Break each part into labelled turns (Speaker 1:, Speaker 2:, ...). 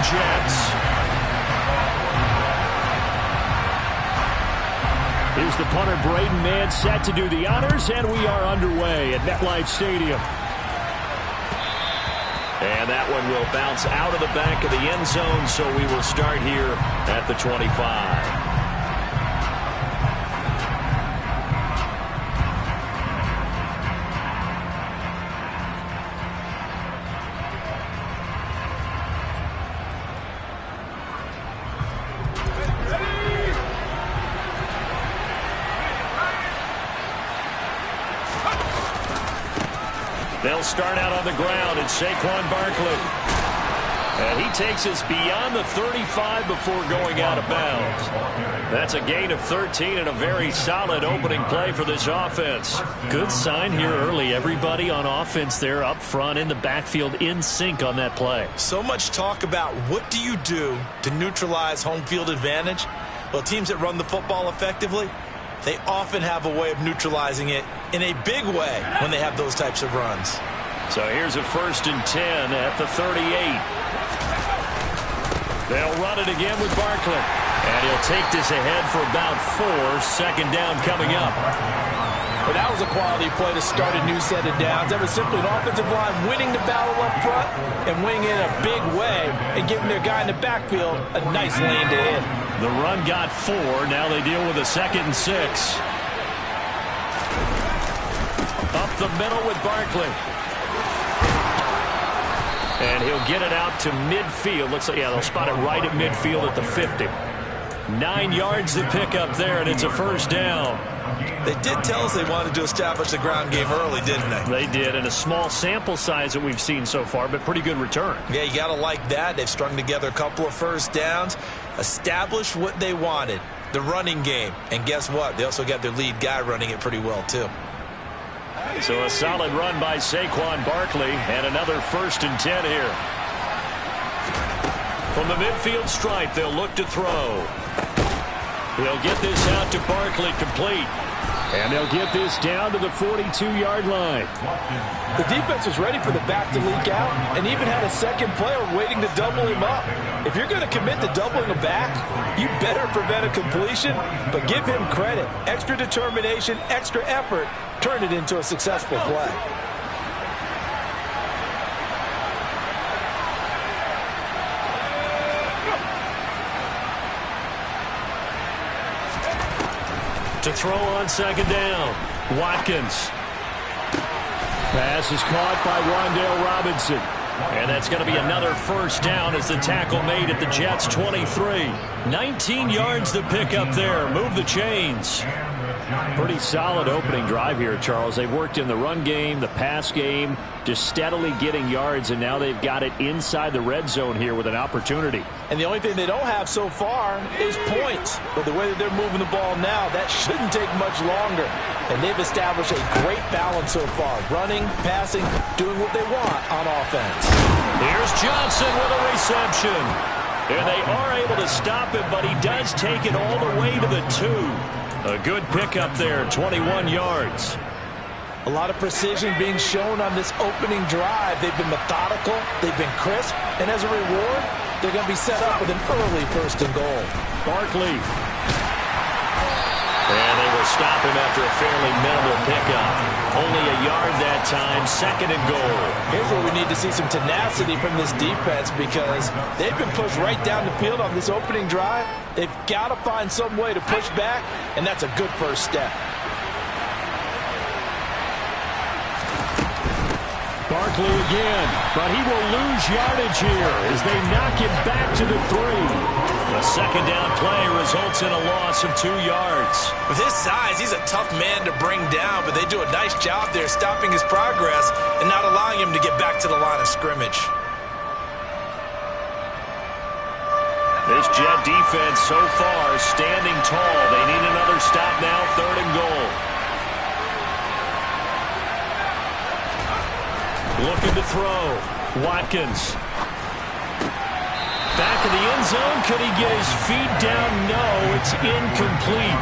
Speaker 1: Jets. Here's the punter, Braden Mann, set to do the honors, and we are underway at MetLife Stadium. And that one will bounce out of the back of the end zone, so we will start here at the 25. They'll start out on the ground. It's Saquon Barkley. And he takes us beyond the 35 before going out of bounds. That's a gain of 13 and a very solid opening play for this offense. Good sign here early. Everybody on offense there up front in the backfield in sync on that play.
Speaker 2: So much talk about what do you do to neutralize home field advantage? Well, teams that run the football effectively, they often have a way of neutralizing it in a big way when they have those types of runs.
Speaker 1: So here's a 1st and 10 at the 38. They'll run it again with Barkley. And he'll take this ahead for about 4. Second down coming up.
Speaker 3: But that was a quality play to start a new set of downs. That was simply an offensive line winning the battle up front and winning it in a big way and giving their guy in the backfield a nice lane to hit.
Speaker 1: The run got 4. Now they deal with a 2nd and 6. Up the middle with Barkley. And he'll get it out to midfield. Looks like, yeah, they'll spot it right at midfield at the 50. 9 yards to pick up there, and it's a 1st down.
Speaker 2: They did tell us they wanted to establish the ground game early, didn't they?
Speaker 1: They did, and a small sample size that we've seen so far, but pretty good return.
Speaker 2: Yeah, you got to like that. They've strung together a couple of 1st downs, established what they wanted, the running game. And guess what? They also got their lead guy running it pretty well, too.
Speaker 1: So a solid run by Saquon Barkley, and another 1st and 10 here. From the midfield stripe, they'll look to throw. He'll get this out to Barkley, complete. And they'll get this down to the 42-yard line.
Speaker 3: The defense was ready for the back to leak out and even had a second player waiting to double him up. If you're going to commit to doubling a back, you better prevent a completion, but give him credit. Extra determination, extra effort, turn it into a successful play.
Speaker 1: To throw on 2nd down, Watkins. Pass is caught by Wan'Dale Robinson. And that's going to be another 1st down as the tackle made at the Jets' 23. 19 yards to pick up there. Move the chains. Pretty solid opening drive here, Charles. They've worked in the run game, the pass game, just steadily getting yards, and now they've got it inside the red zone here with an opportunity.
Speaker 3: And the only thing they don't have so far is points. But the way that they're moving the ball now, that shouldn't take much longer. And they've established a great balance so far. Running, passing, doing what they want on offense.
Speaker 1: Here's Johnson with a reception. And they are able to stop him, but he does take it all the way to the 2. A good pickup there, 21 yards.
Speaker 3: A lot of precision being shown on this opening drive. They've been methodical, they've been crisp, and as a reward, they're going to be set up with an early 1st and goal.
Speaker 1: Barkley. And they will stop him after a fairly minimal pickup. Only a yard that time, 2nd and goal.
Speaker 3: Here's where we need to see some tenacity from this defense because they've been pushed right down the field on this opening drive. They've got to find some way to push back, and that's a good 1st step.
Speaker 1: Barkley again, but he will lose yardage here as they knock him back to the 3. A 2nd down play results in a loss of 2 yards.
Speaker 2: With his size, he's a tough man to bring down, but they do a nice job there stopping his progress and not allowing him to get back to the line of scrimmage.
Speaker 1: This Jet defense so far standing tall. They need another stop now, 3rd and goal. Looking to throw. Watkins. Back of the end zone. Could he get his feet down? No, it's incomplete.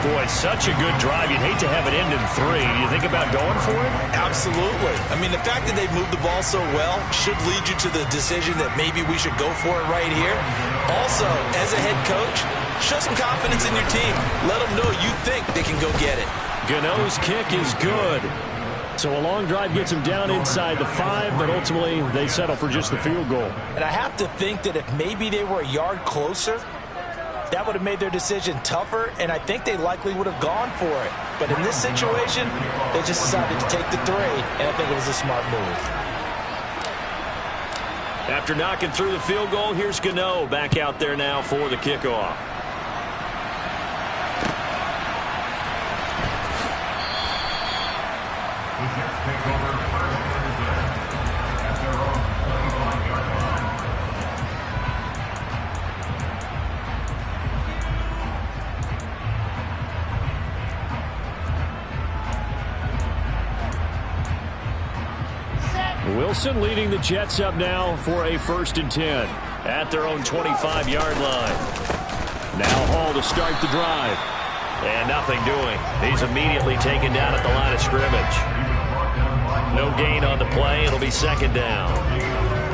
Speaker 1: Boy, such a good drive. You'd hate to have it end in 3. Do you think about going for it?
Speaker 2: Absolutely. I mean, the fact that they've moved the ball so well should lead you to the decision that maybe we should go for it right here. Also, as a head coach, show some confidence in your team. Let them know you think they can go get it.
Speaker 1: Gano's kick is good. So a long drive gets them down inside the 5, but ultimately they settle for just the field goal.
Speaker 3: And I have to think that if maybe they were a yard closer, that would have made their decision tougher, and I think they likely would have gone for it. But in this situation, they just decided to take the 3, and I think it was a smart move.
Speaker 1: After knocking through the field goal, here's Gano back out there now for the kickoff. Wilson leading the Jets up now for a 1st and 10 at their own 25-yard line. Now Hall to start the drive. And nothing doing. He's immediately taken down at the line of scrimmage. No gain on the play. It'll be 2nd down.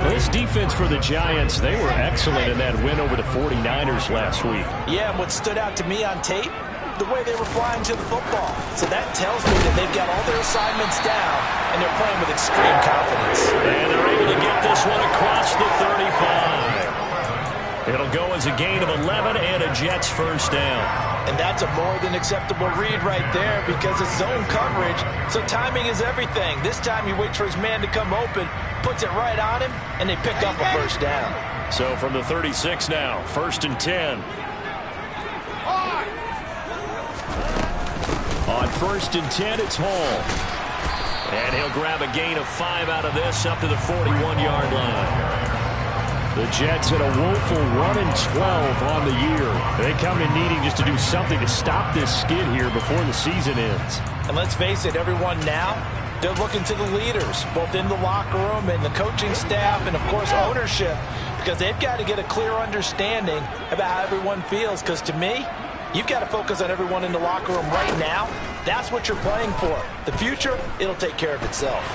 Speaker 1: This defense for the Giants, they were excellent in that win over the 49ers last week.
Speaker 3: Yeah, and what stood out to me on tape, the way they were flying to the football. So that tells me that they've got all their assignments down, and they're playing with extreme confidence.
Speaker 1: And they're able to get this one across the 35. It'll go as a gain of 11 and a Jets 1st down.
Speaker 3: And that's a more than acceptable read right there because it's zone coverage, so timing is everything. This time he waits for his man to come open, puts it right on him, and they pick up a 1st down.
Speaker 1: So from the 36 now, 1st and 10. On 1st and 10, it's Hall. And he'll grab a gain of 5 out of this up to the 41-yard line. The Jets at a woeful 1-12 on the year. They come in needing just to do something to stop this skid here before the season ends.
Speaker 3: And let's face it, everyone now, they're looking to the leaders, both in the locker room and the coaching staff and, of course, ownership, because they've got to get a clear understanding about how everyone feels. Because to me, you've got to focus on everyone in the locker room right now. That's what you're playing for. The future, it'll take care of itself.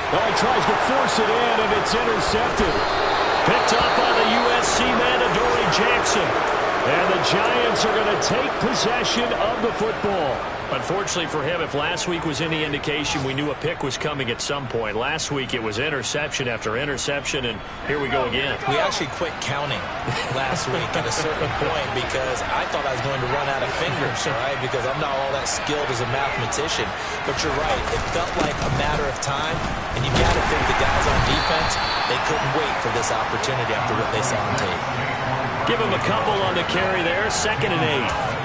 Speaker 1: Well, he tries to force it in, and it's intercepted. Picked up by the USC man, Adoree Jackson. And the Giants are going to take possession of the football. Unfortunately for him, if last week was any indication, we knew a pick was coming at some point. Last week it was interception after interception, and here we go again.
Speaker 2: We actually quit counting last week at a certain point because I thought I was going to run out of fingers, all right, because I'm not all that skilled as a mathematician. But you're right. It felt like a matter of time, and you've got to think the guys on defense, they couldn't wait for this opportunity after what they saw on tape.
Speaker 1: Give him a couple on the carry there, 2nd and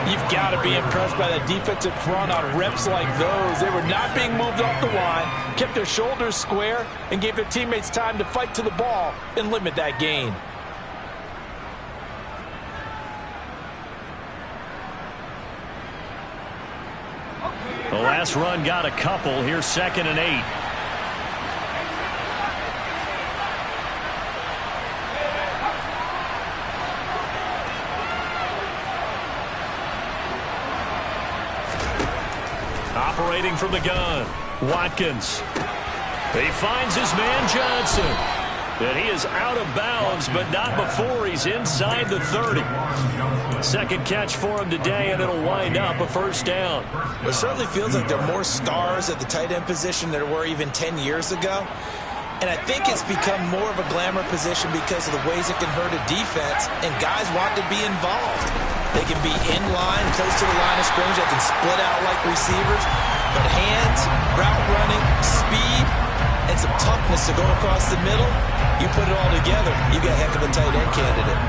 Speaker 1: 8.
Speaker 3: You've got to be impressed by that defensive front on reps like those. They were not being moved off the line, kept their shoulders square, and gave their teammates time to fight to the ball and limit that gain.
Speaker 1: The last run got a couple. Here's 2nd and 8. Operating from the gun, Watkins. He finds his man Johnson. And he is out of bounds, but not before he's inside the 30. 2nd catch for him today, and it'll wind up a 1st down.
Speaker 2: It certainly feels like there are more stars at the tight end position than there were even 10 years ago. And I think it's become more of a glamour position because of the ways it can hurt a defense, and guys want to be involved. They can be in line, close to the line of scrimmage. They can split out like receivers. But hands, route running, speed, and some toughness to go across the middle, you put it all together, you got a heck of a tight end candidate.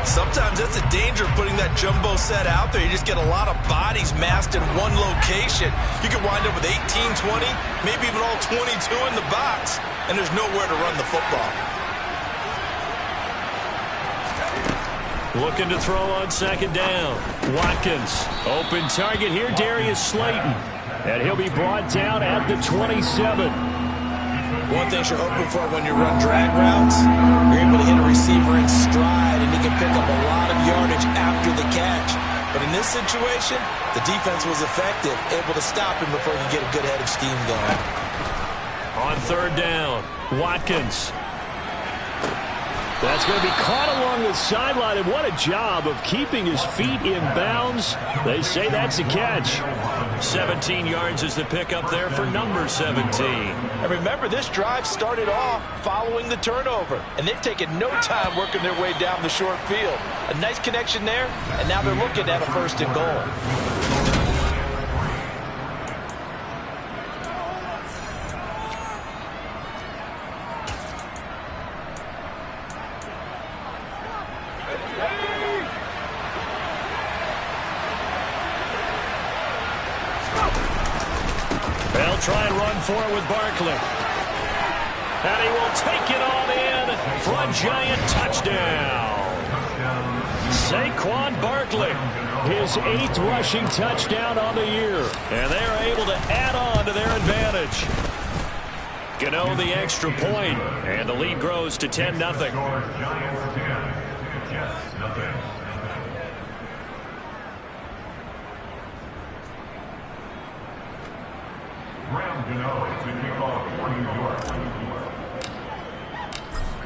Speaker 2: Sometimes that's the danger of putting that jumbo set out there. You just get a lot of bodies massed in one location. You can wind up with 18, 20, maybe even all 22 in the box, and there's nowhere to run the football.
Speaker 1: Looking to throw on 2nd down. Watkins. Open target here, Darius Slayton. And he'll be brought down at the 27.
Speaker 2: One thing you're hoping for when you run drag routes, you're able to hit a receiver in stride, and he can pick up a lot of yardage after the catch. But in this situation, the defense was effective, able to stop him before he could get a good head of steam going.
Speaker 1: On third down, Watkins. That's going to be caught along the sideline, and what a job of keeping his feet in bounds. They say that's a catch. 17 yards is the pickup there for number 17.
Speaker 3: And remember, this drive started off following the turnover, and they've taken no time working their way down the short field. A nice connection there, and now they're looking at a 1st and goal.
Speaker 1: They'll try and run for it with Barkley. And he will take it on in for a giant touchdown. Saquon Barkley, his 8th rushing touchdown on the year. And they're able to add on to their advantage. Gano the extra point, and the lead grows to 10-0.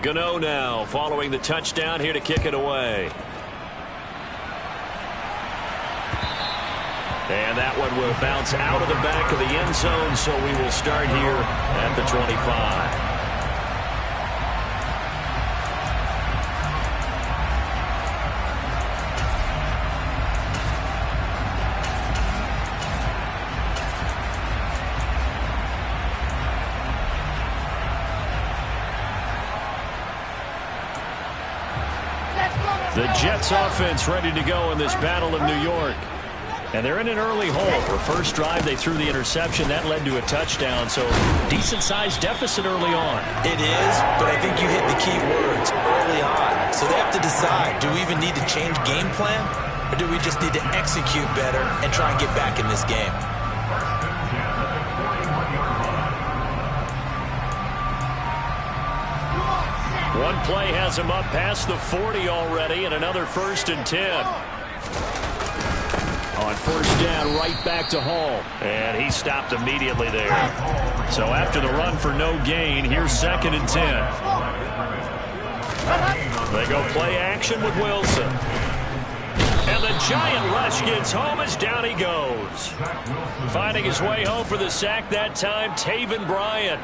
Speaker 1: Gano now following the touchdown here to kick it away. And that one will bounce out of the back of the end zone, so we will start here at the 25. The Jets offense ready to go in this battle in New York. And they're in an early hole. For first drive, they threw the interception. That led to a touchdown, so decent-sized deficit early on.
Speaker 2: It is, but I think you hit the key words early on. So they have to decide, do we even need to change game plan, or do we just need to execute better and try and get back in this game?
Speaker 1: One play has him up past the 40 already, and another 1st and 10. On first down, right back to Hall. And he stopped immediately there. So after the run for no gain, here's 2nd and 10. They go play action with Wilson. And the giant rush gets home as down he goes. Finding his way home for the sack that time, Taven Bryan.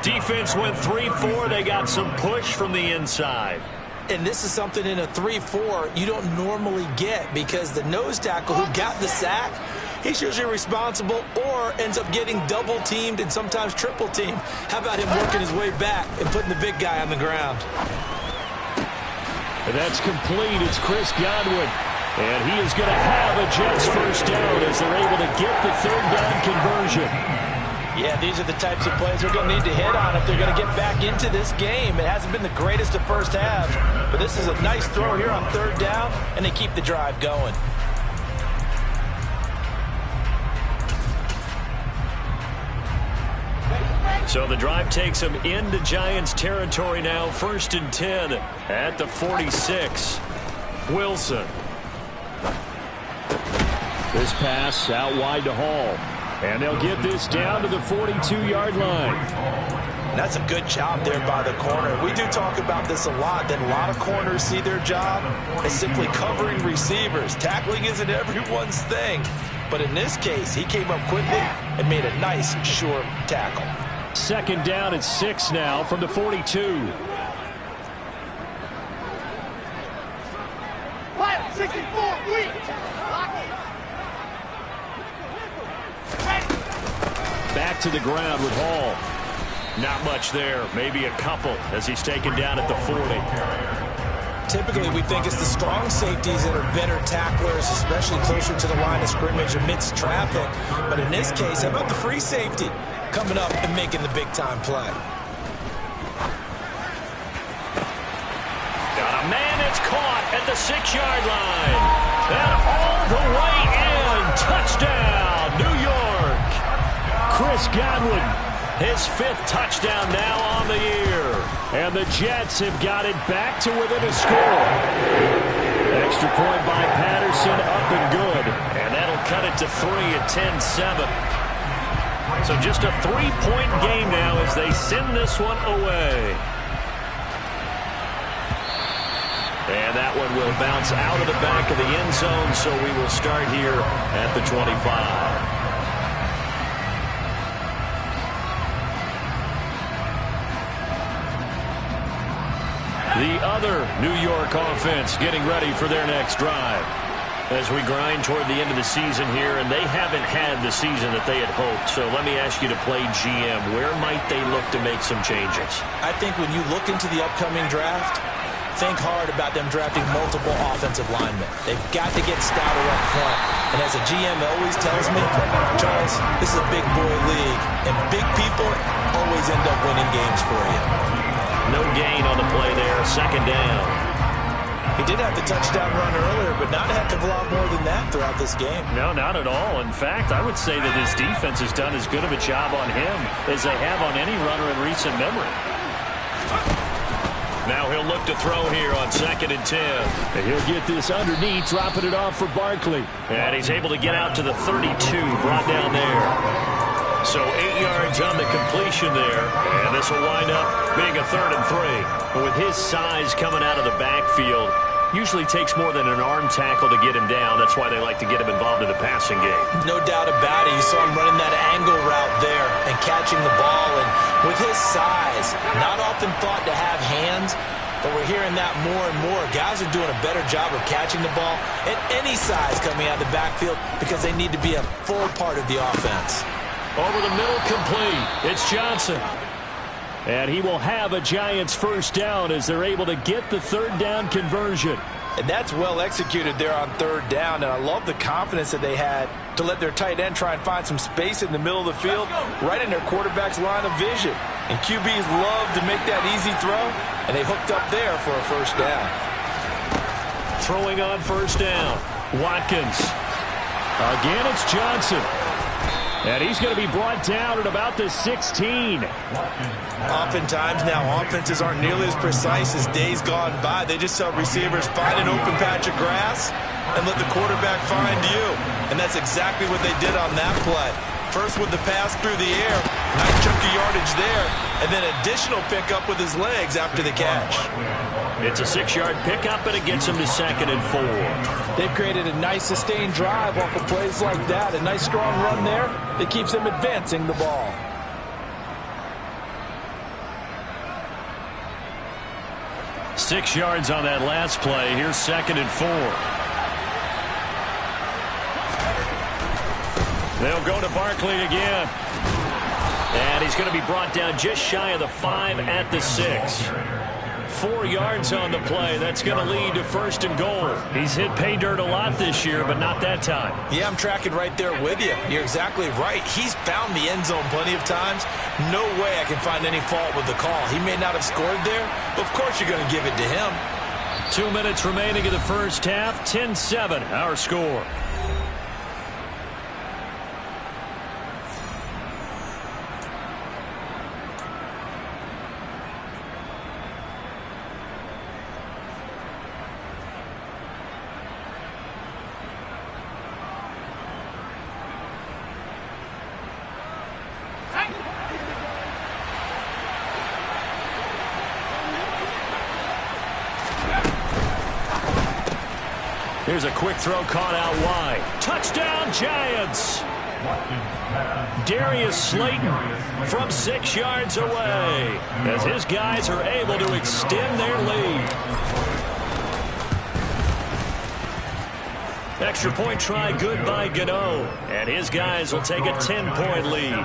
Speaker 1: Defense went 3-4. They got some push from the inside.
Speaker 2: And this is something in a 3-4 you don't normally get, because the nose tackle who got the sack, he's usually responsible or ends up getting double-teamed and sometimes triple-teamed. How about him working his way back and putting the big guy on the ground?
Speaker 1: And that's complete. It's Chris Godwin. And he is going to have a Jets first down as they're able to get the 3rd down conversion.
Speaker 3: Yeah, these are the types of plays they're going to need to hit on if they're going to get back into this game. It hasn't been the greatest of first halves, but this is a nice throw here on 3rd down, and they keep the drive going.
Speaker 1: So the drive takes them into Giants territory now. 1st and 10 at the 46. Wilson. This pass out wide to Hall. And they'll get this down to the 42-yard line.
Speaker 3: That's a good job there by the corner. We do talk about this a lot, that a lot of corners see their job as simply covering receivers. Tackling isn't everyone's thing. But in this case, he came up quickly and made a nice, short tackle.
Speaker 1: 2nd down and 6 now from the 42. Back to the ground with Hall. Not much there. Maybe a couple as he's taken down at the 40.
Speaker 2: Typically, we think it's the strong safeties that are better tacklers, especially closer to the line of scrimmage amidst traffic. But in this case, how about the free safety coming up and making the big-time play?
Speaker 1: Got a man that's caught at the 6-yard line. And all the way in. Touchdown, New York. Chris Godwin His 5th touchdown now on the year. And the Jets have got it back to within a score. Extra point by Patterson, up and good. And that'll cut it to 3 at 10-7. So just a 3-point game now as they send this one away. And that one will bounce out of the back of the end zone, so we will start here at the 25. The other New York offense getting ready for their next drive. As we grind toward the end of the season here, and they haven't had the season that they had hoped. So let me ask you to play GM. Where might they look to make some changes?
Speaker 2: I think when you look into the upcoming draft, think hard about them drafting multiple offensive linemen. They've got to get stouter up front. And as a GM always tells me, Charles, this is a big boy league, and big people always end up winning games for you.
Speaker 1: No gain on the play there, 2nd down.
Speaker 2: He did have the touchdown run earlier, but not a heck of a lot more than that throughout this game.
Speaker 1: No, not at all. In fact, I would say that his defense has done as good of a job on him as they have on any runner in recent memory. Now he'll look to throw here on 2nd and 10.
Speaker 3: And he'll get this underneath, dropping it off for Barkley.
Speaker 1: And he's able to get out to the 32, brought down there. So 8 yards on the completion there. And this will wind up being a 3rd and 3. But with his size coming out of the backfield, usually takes more than an arm tackle to get him down. That's why they like to get him involved in the passing game.
Speaker 2: No doubt about it. You saw him running that angle route there and catching the ball. And with his size, not often thought to have hands, but we're hearing that more and more. Guys are doing a better job of catching the ball at any size coming out of the backfield because they need to be a full part of the offense.
Speaker 1: Over the middle, complete. It's Johnson. And he will have a Giants 1st down as they're able to get the 3rd down conversion.
Speaker 3: And that's well executed there on 3rd down. And I love the confidence that they had to let their tight end try and find some space in the middle of the field, right in their quarterback's line of vision. And QBs love to make that easy throw, and they hooked up there for a 1st down.
Speaker 1: Throwing on 1st down, Watkins. Again, it's Johnson. And he's going to be brought down at about the 16.
Speaker 2: Oftentimes now, offenses aren't nearly as precise as days gone by. They just tell receivers, find an open patch of grass and let the quarterback find you. And that's exactly what they did on that play. First with the pass through the air, nice chunk of yardage there, and then additional pickup with his legs after the catch.
Speaker 1: It's a 6-yard pickup, and it gets him to 2nd and 4.
Speaker 3: They've created a nice sustained drive off of plays like that. A nice strong run there that keeps them advancing the ball.
Speaker 1: Six yards on that last play. Here's 2nd and 4. They'll go to Barkley again. And he's going to be brought down just shy of the 5 at the 6. 4 yards on the play. That's going to lead to 1st and goal. He's hit pay dirt a lot this year, but not that time.
Speaker 2: Yeah, I'm tracking right there with you. You're exactly right. He's found the end zone plenty of times. No way I can find any fault with the call. He may not have scored there, but of course you're going to give it to him.
Speaker 1: 2 minutes remaining in the 1st half. 10-7, our score. Here's a quick throw caught out wide. Touchdown, Giants! Darius Slayton from 6 yards away as his guys are able to extend their lead. Extra point try good by Gano, and his guys will take a 10-point lead.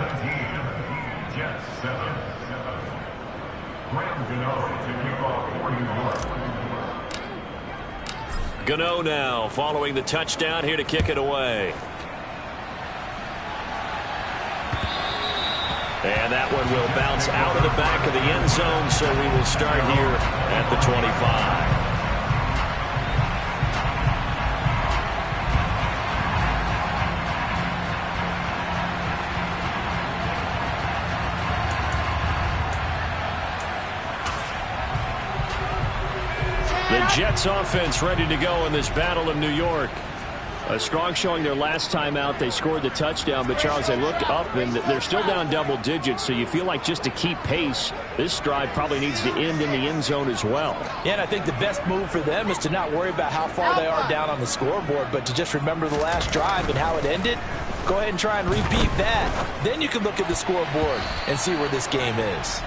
Speaker 1: Gano now following the touchdown here to kick it away. And that one will bounce out of the back of the end zone, so we will start here at the 25. The Jets offense ready to go in this battle of New York. A strong showing their last time out. They scored the touchdown, but Charles, they looked up and they're still down double digits, so you feel like just to keep pace, this drive probably needs to end in the end zone as well.
Speaker 3: Yeah, and I think the best move for them is to not worry about how far they are down on the scoreboard, but to just remember the last drive and how it ended. Go ahead and try and repeat that. Then you can look at the scoreboard and see where this game is.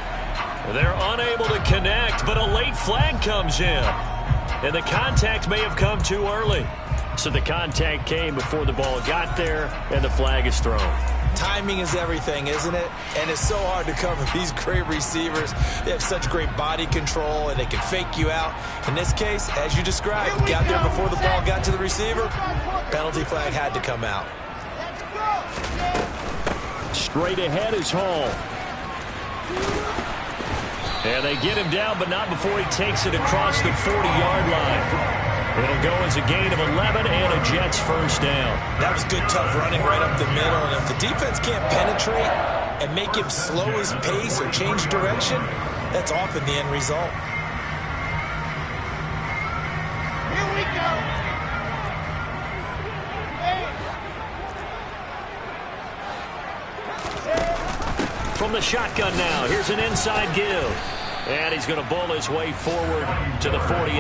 Speaker 1: They're unable to connect, but a late flag comes in. And the contact may have come too early. So the contact came before the ball got there, and the flag is thrown.
Speaker 2: Timing is everything, isn't it? And it's so hard to cover these great receivers. They have such great body control, and they can fake you out. In this case, as you described, got there before the ball got to the receiver. Penalty flag had to come out.
Speaker 1: Straight ahead is Hall. And they get him down, but not before he takes it across the 40-yard line. It'll go as a gain of 11 and a Jets first down.
Speaker 2: That was good, tough running right up the middle. And if the defense can't penetrate and make him slow his pace or change direction, that's often the end result.
Speaker 4: Here we go.
Speaker 1: From the shotgun now, here's an inside give. And he's going to bull his way forward to the 48.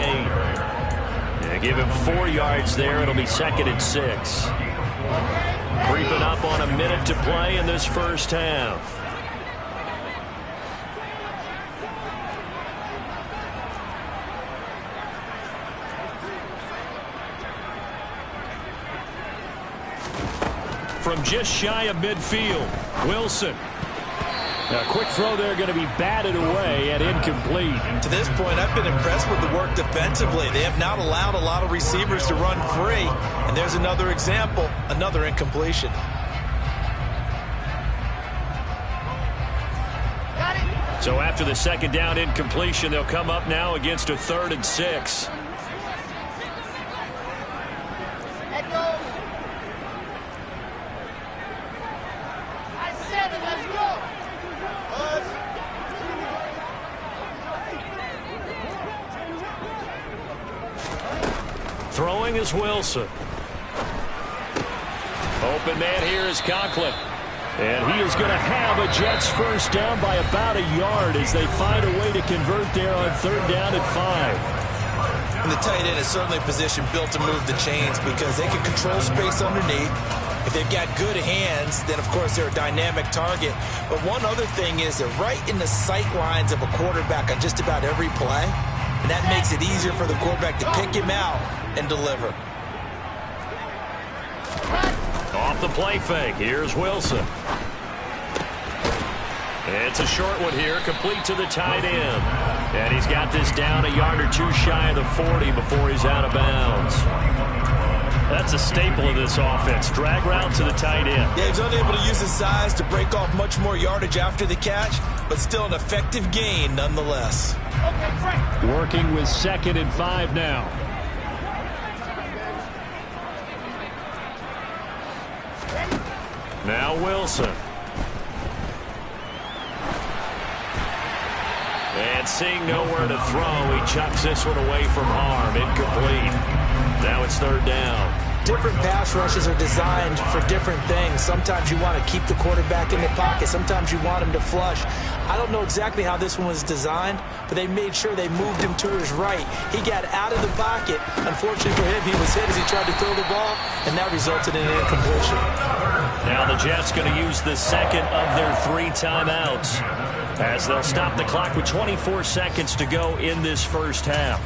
Speaker 1: Yeah, give him 4 yards there. It'll be 2nd and 6. Creeping up on a minute to play in this first half. From just shy of midfield, Wilson. A quick throw there, going to be batted away and incomplete.
Speaker 2: To this point, I've been impressed with the work defensively. They have not allowed a lot of receivers to run free. And there's another example, another incompletion.
Speaker 1: So after the second down incompletion, they'll come up now against a 3rd and 6. Throwing is Wilson. Open man here is Conklin. And he is going to have a Jets first down by about a yard as they find a way to convert there on 3rd down and 5.
Speaker 2: And the tight end is certainly a position built to move the chains because they can control space underneath. If they've got good hands, then of course they're a dynamic target. But one other thing is they're right in the sight lines of a quarterback on just about every play. And that makes it easier for the quarterback to pick him out and deliver.
Speaker 1: Off the play fake, here's Wilson. It's a short one here, complete to the tight end. And he's got this down a yard or two shy of the 40 before he's out of bounds. That's a staple of this offense. Drag route to the tight end.
Speaker 2: Yeah, he's unable to use his size to break off much more yardage after the catch, but still an effective gain nonetheless.
Speaker 1: Working with 2nd and 5 now. Now Wilson. And seeing nowhere to throw, he chucks this one away from harm. Incomplete. Now it's 3rd down.
Speaker 3: Different pass rushes are designed for different things. Sometimes you want to keep the quarterback in the pocket. Sometimes you want him to flush. I don't know exactly how this one was designed, but they made sure they moved him to his right. He got out of the pocket. Unfortunately for him, he was hit as he tried to throw the ball, and that resulted in an incompletion.
Speaker 1: Now the Jets going to use the 2nd of their 3 timeouts as they'll stop the clock with 24 seconds to go in this first half.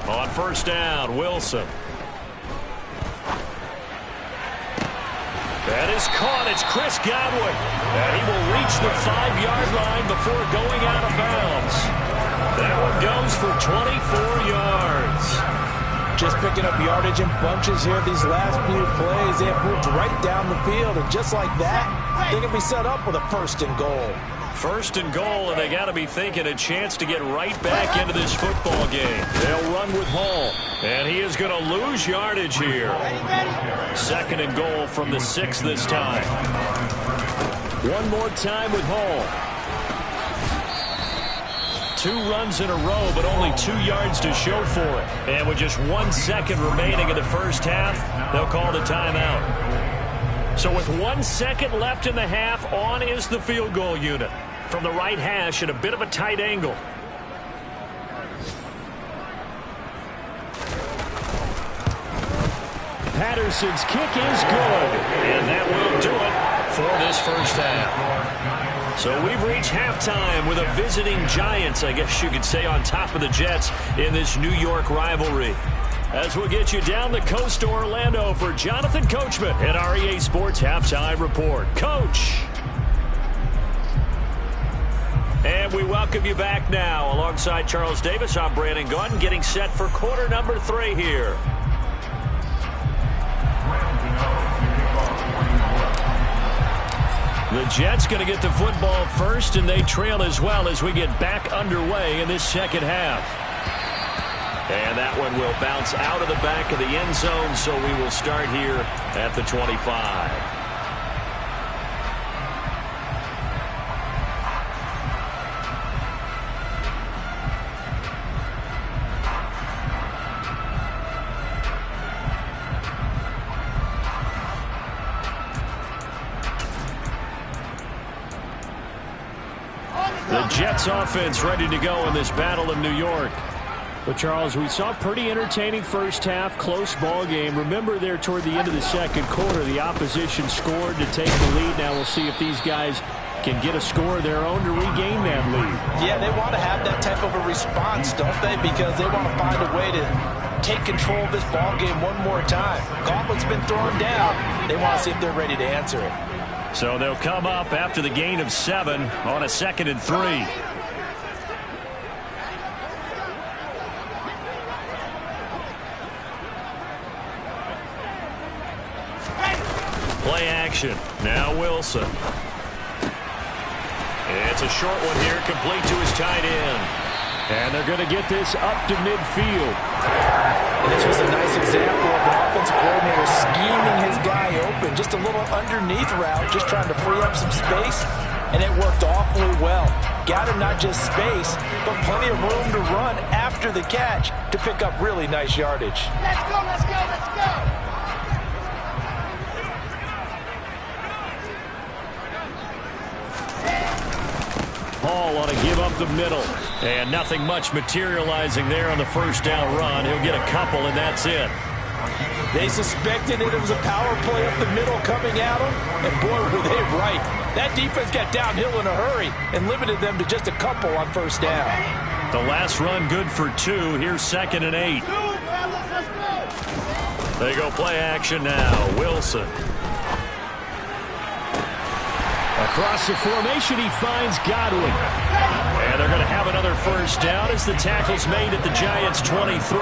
Speaker 1: On 1st down, Wilson. That is caught. It's Chris Godwin. And he will reach the 5-yard line before going out of bounds. That one goes for 24 yards.
Speaker 3: Just picking up yardage in bunches here these last few plays. They have moved right down the field. And just like that, they can be set up with a 1st and goal.
Speaker 1: First and goal, and they got to be thinking a chance to get right back into this football game. They'll run with Hall, and he is going to lose yardage here. Second and goal from the 6 this time. One more time with Hall. 2 runs in a row, but only 2 yards to show for it. And with just 1 second remaining in the first half, they'll call the timeout. So with 1 second left in the half, on is the field goal unit. From the right hash at a bit of a tight angle. Patterson's kick is good. And that will do it for this first half. So we've reached halftime with a visiting Giants, I guess you could say, on top of the Jets in this New York rivalry. As we'll get you down the coast to Orlando for Jonathan Coachman at our EA Sports Halftime Report. Coach! And we welcome you back now. Alongside Charles Davis, I'm Brandon Gaudin, getting set for quarter number 3 here. The Jets going to get the football first, and they trail as well as we get back underway in this second half. And that one will bounce out of the back of the end zone, so we will start here at the 25. The Jets offense ready to go in this battle in New York. But, Charles, we saw a pretty entertaining first half, close ball game. Remember there toward the end of the second quarter, the opposition scored to take the lead. Now we'll see if these guys can get a score of their own to regain that lead.
Speaker 3: Yeah, they want to have that type of a response, don't they? Because they want to find a way to take control of this ball game one more time. Gauntlet's been thrown down. They want to see if they're ready to answer it.
Speaker 1: So they'll come up after the gain of 7 on a 2nd and 3. Play action. Now Wilson. It's a short one here, complete to his tight end. And they're going to get this up to midfield.
Speaker 3: And this was a nice example of an offensive coordinator scheming his guy open. Just a little underneath route, just trying to free up some space. And it worked awfully well. Got him not just space, but plenty of room to run after the catch to pick up really nice yardage.
Speaker 4: Let's go, let's go, let's go.
Speaker 1: Hall on a give up the middle. And nothing much materializing there on the first down run. He'll get a couple, and that's it.
Speaker 3: They suspected it was a power play up the middle coming at them, and boy, were they right. That defense got downhill in a hurry and limited them to just a couple on first down.
Speaker 1: The last run good for 2. Here's 2nd and 8. They go play action now. Wilson. Across the formation, he finds Godwin. And they're going to have another first down as the tackle's made at the Giants' 23.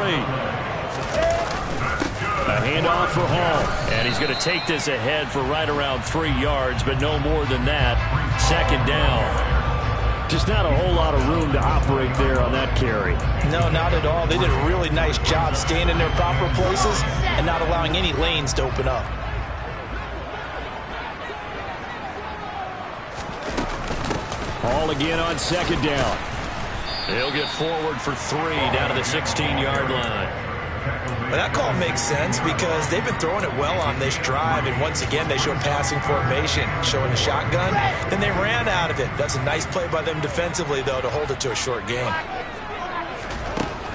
Speaker 1: A handoff for Hall. And he's going to take this ahead for right around 3 yards, but no more than that. 2nd down. Just not a whole lot of room to operate there on that carry.
Speaker 3: No, not at all. They did a really nice job staying in their proper places and not allowing any lanes to open up.
Speaker 1: Hall again on 2nd down. He'll get forward for 3 down to the 16-yard line.
Speaker 2: But that call makes sense because they've been throwing it well on this drive, and once again they show passing formation, showing the shotgun. Then they ran out of it. That's a nice play by them defensively, though, to hold it to a short gain.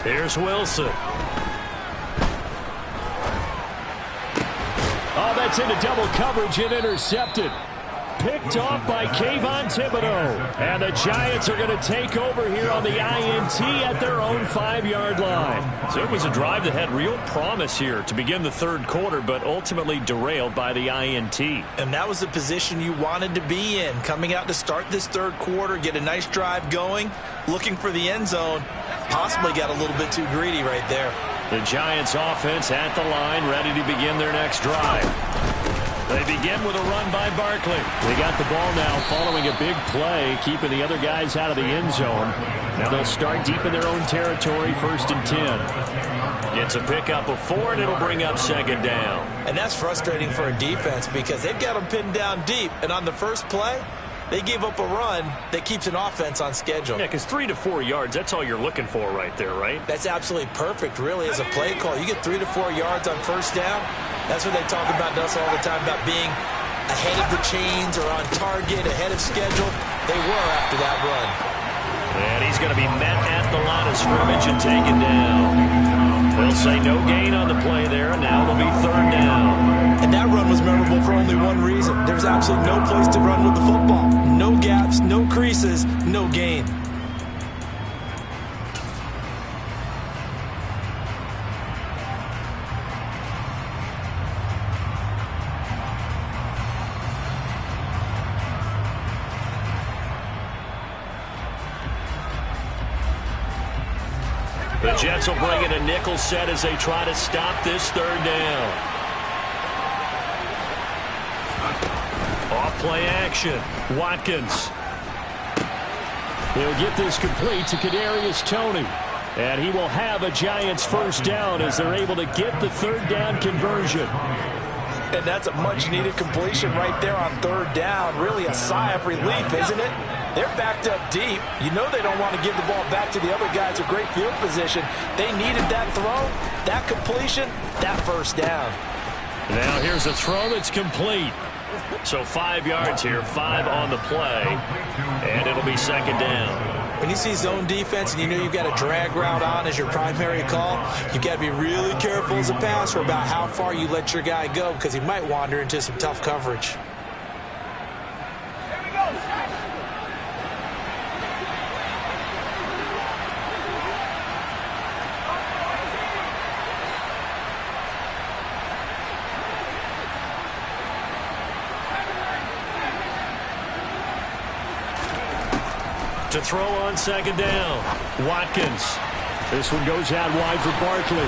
Speaker 1: Here's Wilson. Oh, that's into double coverage and intercepted. Picked off by Kayvon Thibodeau. And the Giants are going to take over here on the INT at their own 5-yard line. So it was a drive that had real promise here to begin the third quarter, but ultimately derailed by the INT.
Speaker 2: And that was the position you wanted to be in. Coming out to start this third quarter, get a nice drive going, looking for the end zone. Possibly got a little bit too greedy right there.
Speaker 1: The Giants offense at the line, ready to begin their next drive. They begin with a run by Barkley. They got the ball now following a big play, keeping the other guys out of the end zone. Now they'll start deep in their own territory, 1st and 10. Gets a pickup of 4, and it'll bring up 2nd down.
Speaker 2: And that's frustrating for a defense because they've got them pinned down deep. And on the first play, they gave up a run that keeps an offense on schedule.
Speaker 1: Yeah, because 3 to 4 yards, that's all you're looking for right there, right?
Speaker 2: That's absolutely perfect, really, as a play call. You get 3 to 4 yards on 1st down. That's what they talk about to us all the time, about being ahead of the chains or on target, ahead of schedule. They were after that run.
Speaker 1: And he's going to be met at the line of scrimmage and taken down. They'll say no gain on the play there, and now it'll be 3rd down.
Speaker 2: And that run was memorable for only one reason. There's absolutely no place to run with the football. No gaps, no creases, no gain.
Speaker 1: The Jets will bring in a nickel set as they try to stop this 3rd down. Off play action. Watkins. He'll get this complete to Kadarius Toney. And he will have a Giants 1st down as they're able to get the 3rd down conversion.
Speaker 3: And that's a much-needed completion right there on 3rd down. Really a sigh of relief, isn't it? They're backed up deep. You know they don't want to give the ball back to the other guys with great field position. They needed that throw, that completion, that 1st down.
Speaker 1: Now here's a throw that's complete. So 5 yards here, 5 on the play, and it'll be 2nd down.
Speaker 2: When you see zone defense and you know you've got a drag route on as your primary call, you've got to be really careful as a passer about how far you let your guy go because he might wander into some tough coverage.
Speaker 1: To throw on 2nd down. Watkins. This one goes out wide for Barkley.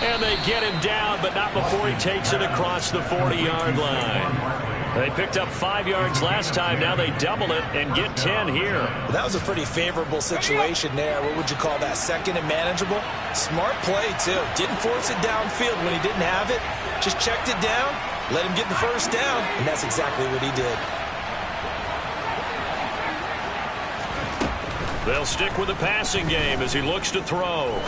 Speaker 1: And they get him down, but not before he takes it across the 40-yard line. They picked up 5 yards last time. Now they double it and get 10 here.
Speaker 2: That was a pretty favorable situation there. What would you call that? 2nd and manageable? Smart play, too. Didn't force it downfield when he didn't have it. Just checked it down, let him get the 1st down, and that's exactly what he did.
Speaker 1: They'll stick with the passing game as he looks to throw.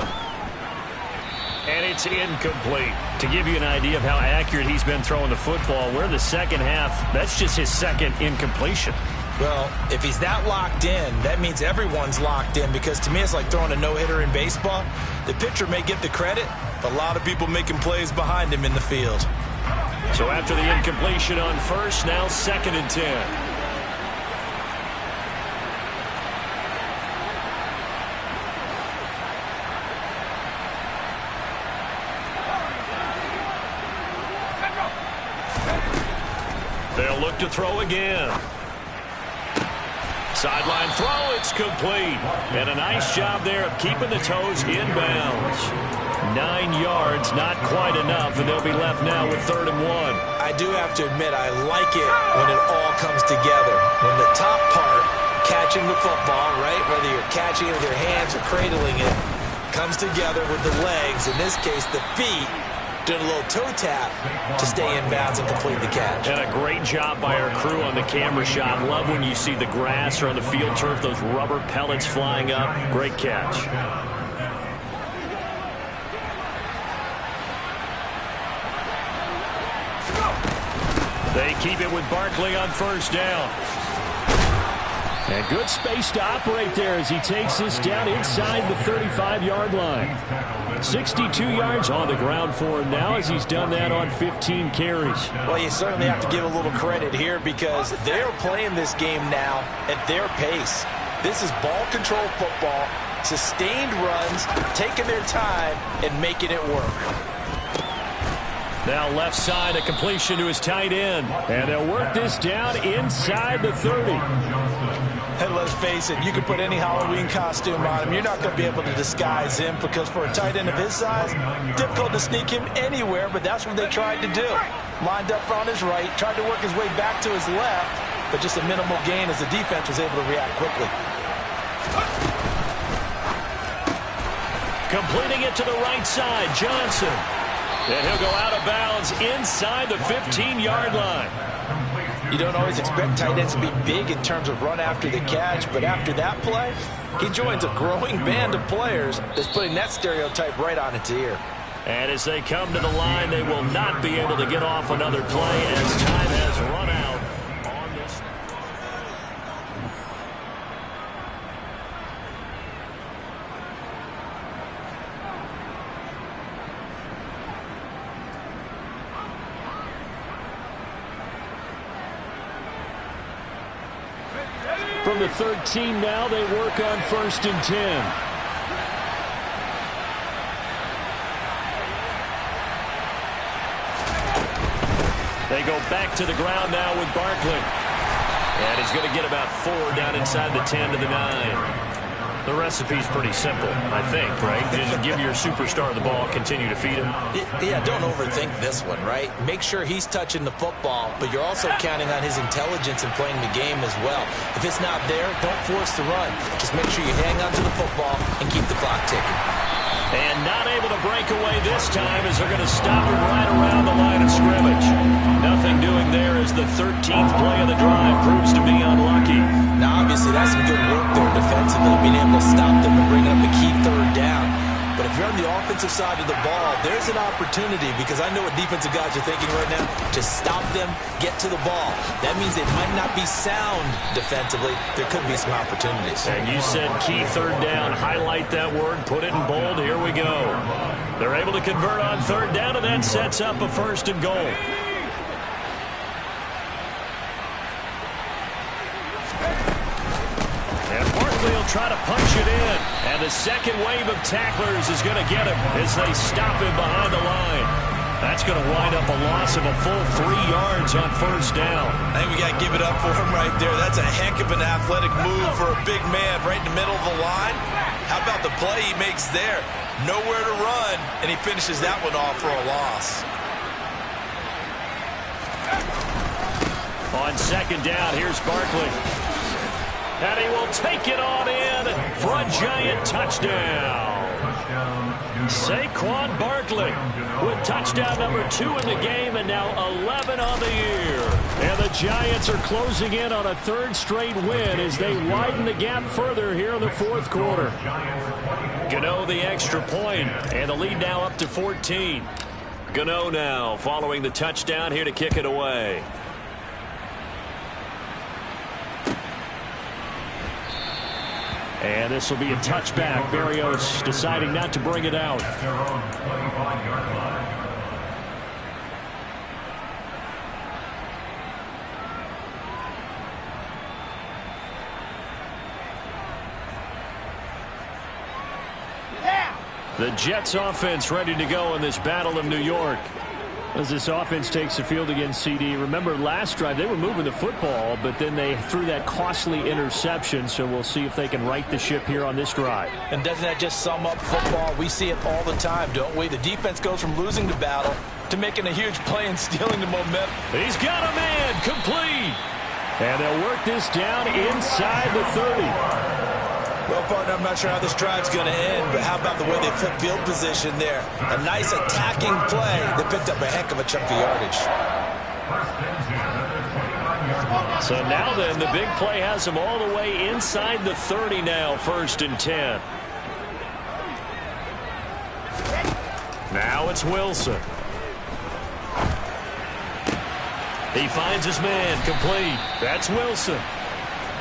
Speaker 1: And it's incomplete. To give you an idea of how accurate he's been throwing the football, we're in the 2nd half. That's just his 2nd incompletion.
Speaker 2: Well, if he's that locked in, that means everyone's locked in because to me it's like throwing a no-hitter in baseball. The pitcher may get the credit, but a lot of people making plays behind him in the field.
Speaker 1: So after the incompletion on 1st, now 2nd and 10. They'll look to throw again. Sideline throw, it's complete. And a nice job there of keeping the toes inbounds. 9 yards, not quite enough, and they'll be left now with 3rd and 1.
Speaker 2: I do have to admit, I like it when it all comes together. When the top part, catching the football, right, whether you're catching it with your hands or cradling it, comes together with the legs, in this case the feet, doing a little toe tap to stay in bounds and complete the catch.
Speaker 1: And a great job by our crew on the camera shot. Love when you see the grass or on the field turf, those rubber pellets flying up. Great catch. They keep it with Barkley on 1st down. And good space to operate there as he takes this down inside the 35-yard line. 62 yards on the ground for him now as he's done that on 15 carries.
Speaker 3: Well, you certainly have to give a little credit here because they're playing this game now at their pace. This is ball control football, sustained runs, taking their time and making it work.
Speaker 1: Now left side, a completion to his tight end. And they'll work this down inside the 30.
Speaker 3: And let's face it, you can put any Halloween costume on him. You're not going to be able to disguise him because for a tight end of his size, difficult to sneak him anywhere, but that's what they tried to do. Lined up on his right, tried to work his way back to his left, but just a minimal gain as the defense was able to react quickly.
Speaker 1: Completing it to the right side, Johnson. And he'll go out of bounds inside the 15-yard line.
Speaker 3: You don't always expect tight ends to be big in terms of run after the catch, but after that play, he joins a growing band of players that's putting that stereotype right on its ear.
Speaker 1: And as they come to the line, they will not be able to get off another play as time has run out on this. From the 13 now, they work on 1st and 10. They go back to the ground now with Barkley. And he's going to get about 4 down inside the 10 to the 9. The recipe's pretty simple, I think, right? Just give your superstar the ball, continue to feed him.
Speaker 2: Yeah, don't overthink this one, right? Make sure he's touching the football, but you're also counting on his intelligence in playing the game as well. If it's not there, don't force the run. Just make sure you hang on to the football and keep the clock ticking.
Speaker 1: And not able to break away this time as they're going to stop him right around the line of scrimmage. Nothing doing there as the 13th play of the drive proves to be unlucky.
Speaker 2: Now, obviously, that's some good work there defensively, being able to stop them and bring up a key 3rd down. But if you're on the offensive side of the ball, there's an opportunity because I know what defensive guys are thinking right now. Just stop them, get to the ball. That means they might not be sound defensively. There could be some opportunities.
Speaker 1: And you said key 3rd down. Highlight that word. Put it in bold. Here we go. They're able to convert on 3rd down, and that sets up a 1st and goal. He'll try to punch it in, and the second wave of tacklers is going to get him as they stop him behind the line. That's going to wind up a loss of a full 3 yards on 1st down.
Speaker 2: I think we got to give it up for him right there. That's a heck of an athletic move for a big man right in the middle of the line. How about the play he makes there? Nowhere to run, and he finishes that one off for a loss.
Speaker 1: On 2nd down, here's Barkley. And he will take it on in for a giant touchdown. Saquon Barkley with touchdown number 2 in the game and now 11 on the year. And the Giants are closing in on a 3rd straight win as they widen the gap further here in the 4th quarter. Gano the extra point, and the lead now up to 14. Gano now following the touchdown here to kick it away. And this will be a touchback. Berrios deciding not to bring it out. The Jets offense ready to go in this Battle of New York. As this offense takes the field against CD. Remember last drive they were moving the football, but then they threw that costly interception, so we'll see if they can right the ship here on this drive.
Speaker 3: And doesn't that just sum up football? We see it all the time, don't we? The defense goes from losing the battle to making a huge play and stealing the momentum.
Speaker 1: He's got a man complete. And they'll work this down inside the 30.
Speaker 2: Well, partner, I'm not sure how this drive's going to end, but how about the way they flip field position there? A nice attacking play that picked up a heck of a chunk of yardage.
Speaker 1: So now then, the big play has them all the way inside the 30 now, 1st and 10. Now it's Wilson. He finds his man complete. That's Wilson.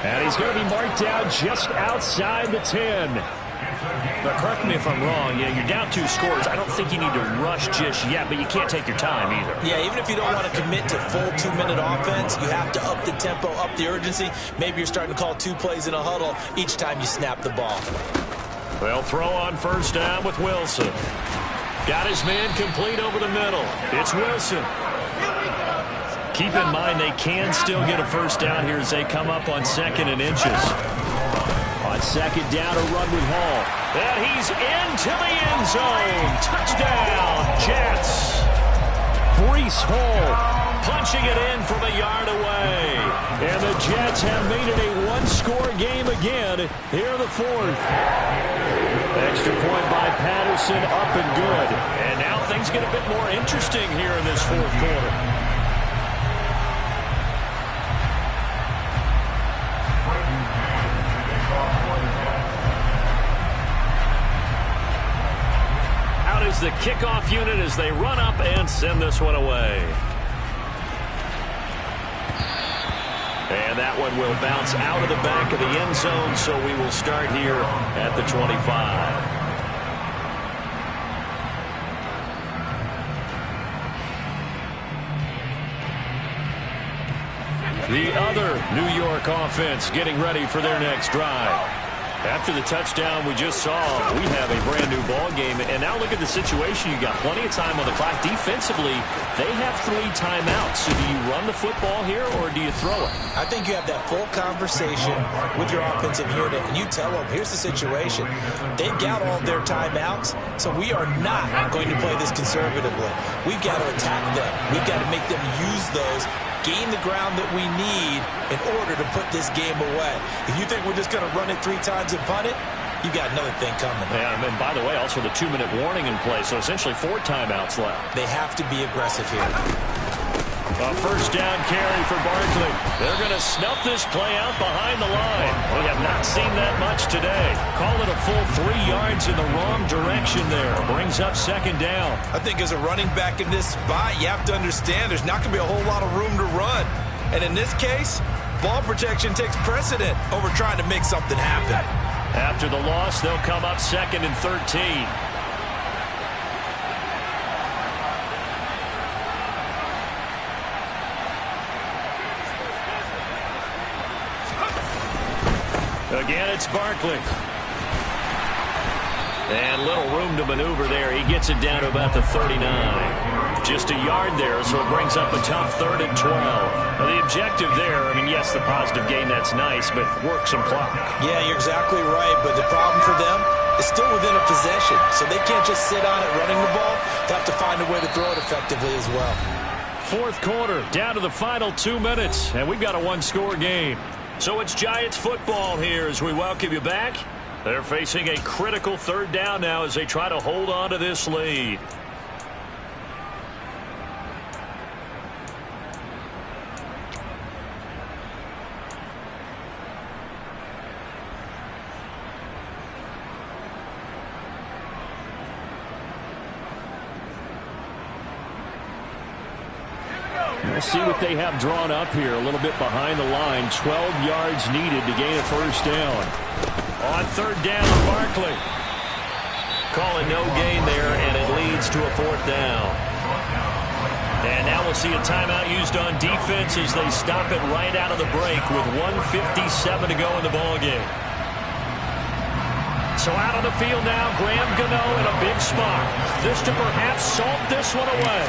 Speaker 1: And he's going to be marked down just outside the 10. But correct me if I'm wrong. Yeah, you're down 2 scores. I don't think you need to rush just yet, but you can't take your time either.
Speaker 2: Yeah, even if you don't want to commit to full 2-minute offense, you have to up the tempo, up the urgency. Maybe you're starting to call 2 plays in a huddle each time you snap the ball.
Speaker 1: They'll throw on 1st down with Wilson. Got his man complete over the middle. It's Wilson. Keep in mind they can still get a 1st down here as they come up on 2nd and inches. On second down, a run with Hall. And he's into the end zone. Touchdown, Jets. Breece Hall punching it in from a yard away. And the Jets have made it a one-score game again here in the fourth. Extra point by Patterson, up and good. And now things get a bit more interesting here in this fourth quarter. Is the kickoff unit as they run up and send this one away. And that one will bounce out of the back of the end zone, so we will start here at the 25. The other New York offense getting ready for their next drive. After the touchdown we just saw, we have a brand-new ball game. And now look at the situation. You got plenty of time on the clock. Defensively, they have 3 timeouts. So do you run the football here or do you throw it?
Speaker 2: I think you have that full conversation with your offensive unit, and you tell them, here's the situation. They've got all their timeouts, so we are not going to play this conservatively. We've got to attack them. We've got to make them use those, gain the ground that we need in order to put this game away. If you think we're just going to run it 3 times and punt it, you got another thing coming.
Speaker 1: Yeah, and by the way, also the 2-minute warning in play, so essentially 4 timeouts left.
Speaker 2: They have to be aggressive here.
Speaker 1: A first down carry for Barkley. They're going to snuff this play out behind the line. We have not seen that much today. Call it a full 3 yards in the wrong direction there. Brings up second down.
Speaker 2: I think as a running back in this spot, you have to understand there's not going to be a whole lot of room to run. And in this case, ball protection takes precedent over trying to make something happen.
Speaker 1: After the loss, they'll come up second and 13. Again, it's Barkley. And little room to maneuver there. He gets it down to about the 39. Just a yard there, so it brings up a tough 3rd and 12. Now, the objective there, I mean, yes, the positive gain, that's nice, but work some clock.
Speaker 2: Yeah, you're exactly right, but the problem for them is still within a possession, so they can't just sit on it running the ball. They have to find a way to throw it effectively as well.
Speaker 1: Fourth quarter, down to the final 2 minutes, and we've got a one-score game. So it's Giants football here as we welcome you back. They're facing a critical 3rd down now as they try to hold on to this lead. We'll see what they have drawn up here. A little bit behind the line. 12 yards needed to gain a first down. On 3rd down, Barkley. Calling no gain there, and it leads to a 4th down. And now we'll see a timeout used on defense as they stop it right out of the break with 1:57 to go in the ballgame. So out on the field now, Graham Gano in a big spot. This to perhaps salt this one away.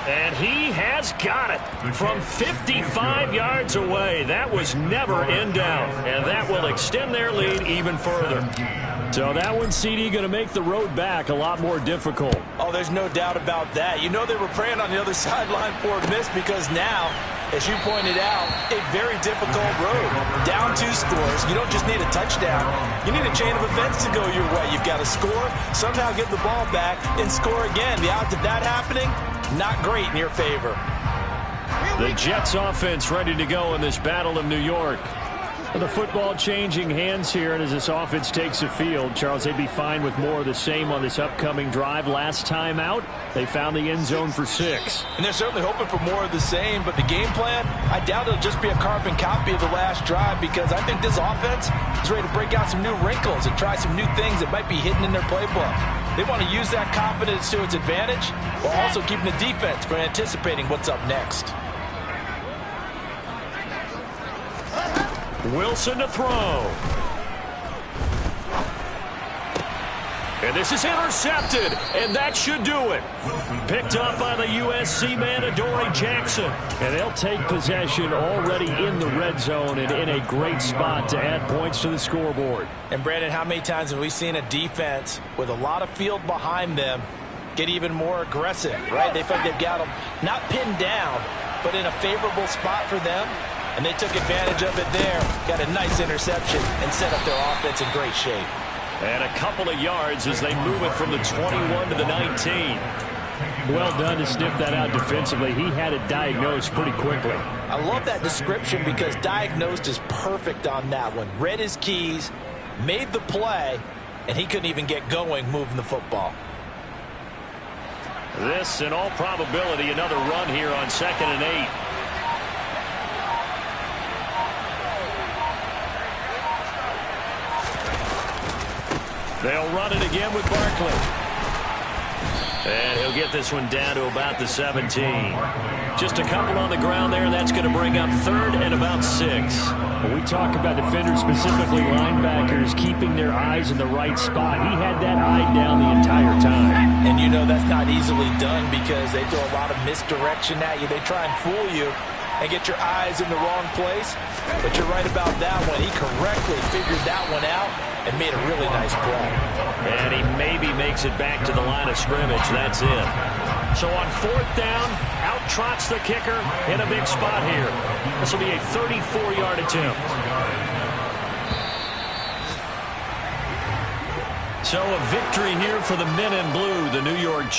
Speaker 1: And he has got it from 55 yards away. That was never in doubt. And that will extend their lead even further. So that one, CD, going to make the road back a lot more difficult.
Speaker 3: Oh, there's no doubt about that. You know they were praying on the other sideline for a miss because now, as you pointed out, a very difficult road. Down 2 scores. You don't just need a touchdown. You need a chain of events to go your way. You've got to score, somehow get the ball back, and score again. The odds of that happening, not great in your favor.
Speaker 1: The Jets offense ready to go in this battle of New York. The football changing hands here, and as this offense takes the field, Charles, they'd be fine with more of the same on this upcoming drive. Last time out, they found the end zone for 6.
Speaker 3: And they're certainly hoping for more of the same, but the game plan, I doubt it'll just be a carbon copy of the last drive because I think this offense is ready to break out some new wrinkles and try some new things that might be hidden in their playbook. They want to use that confidence to its advantage while also keeping the defense from anticipating what's up next.
Speaker 1: Wilson to throw. And this is intercepted, and that should do it. Picked up by the USC man, Adoree Jackson. And they'll take possession already in the red zone and in a great spot to add points to the scoreboard.
Speaker 3: And, Brandon, how many times have we seen a defense with a lot of field behind them get even more aggressive, right? They feel like they've got them not pinned down, but in a favorable spot for them. And they took advantage of it there. Got a nice interception and set up their offense in great shape.
Speaker 1: And a couple of yards as they move it from the 21 to the 19. Well done to sniff that out defensively. He had it diagnosed pretty quickly.
Speaker 3: I love that description because diagnosed is perfect on that one. Read his keys, made the play, and he couldn't even get going moving the football.
Speaker 1: This, in all probability, another run here on 2nd and 8. They'll run it again with Barkley. And he'll get this one down to about the 17. Just a couple on the ground there. That's going to bring up 3rd and about 6.
Speaker 5: When we talk about defenders, specifically linebackers, keeping their eyes in the right spot, he had that eye down the entire time.
Speaker 3: And you know that's not easily done because they throw a lot of misdirection at you. They try and fool you and get your eyes in the wrong place. But you're right about that one. He correctly figured that one out and made a really nice play.
Speaker 1: And he maybe makes it back to the line of scrimmage. That's it. So on 4th down, out trots the kicker in a big spot here. This will be a 34-yard attempt. So a victory here for the men in blue, the New York Giants.